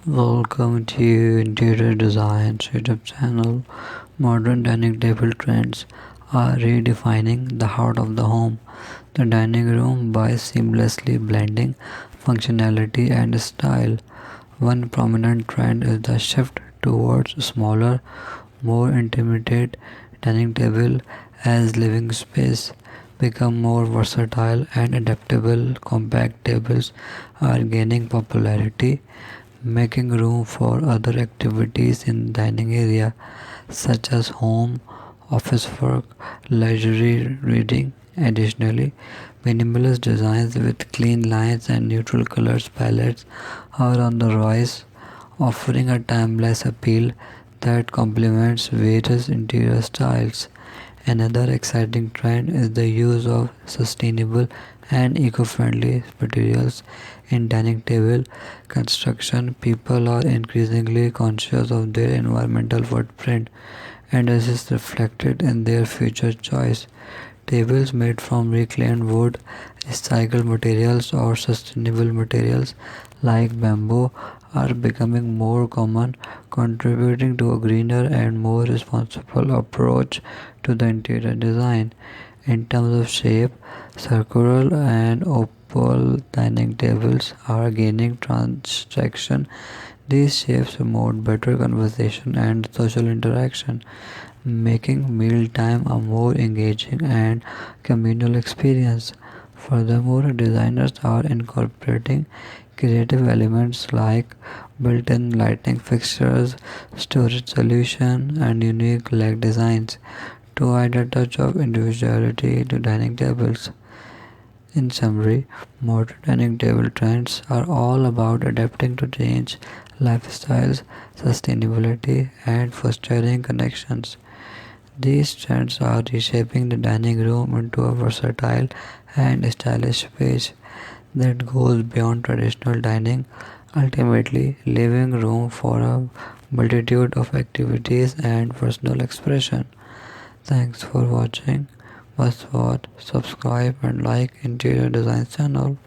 Welcome to Interior Design YouTube channel. Modern dining table trends are redefining the heart of the home, the dining room, by seamlessly blending functionality and style. One prominent trend is the shift towards smaller, more intimate dining table as living space become more versatile and adaptable. Compact tables are gaining popularity, making room for other activities in dining area such as home, office work, leisurely reading. Additionally, minimalist designs with clean lines and neutral colors palettes are on the rise, offering a timeless appeal that complements various interior styles. Another exciting trend is the use of sustainable and eco-friendly materials in dining table construction. People are increasingly conscious of their environmental footprint, and this is reflected in their future choice. Tables made from reclaimed wood, recycled materials, or sustainable materials like bamboo are becoming more common, contributing to a greener and more responsible approach to the interior design. In terms of shape, circular and oval dining tables are gaining traction. These shapes promote better conversation and social interaction, making mealtime a more engaging and communal experience. Furthermore, designers are incorporating creative elements like built-in lighting fixtures, storage solution, and unique leg designs to add a touch of individuality to dining tables. In summary, modern dining table trends are all about adapting to change, lifestyles, sustainability, and fostering connections. These trends are reshaping the dining room into a versatile and stylish space that goes beyond traditional dining, ultimately leaving room for a multitude of activities and personal expression. Thanks for watching. Must watch, subscribe and like Interior Design channel.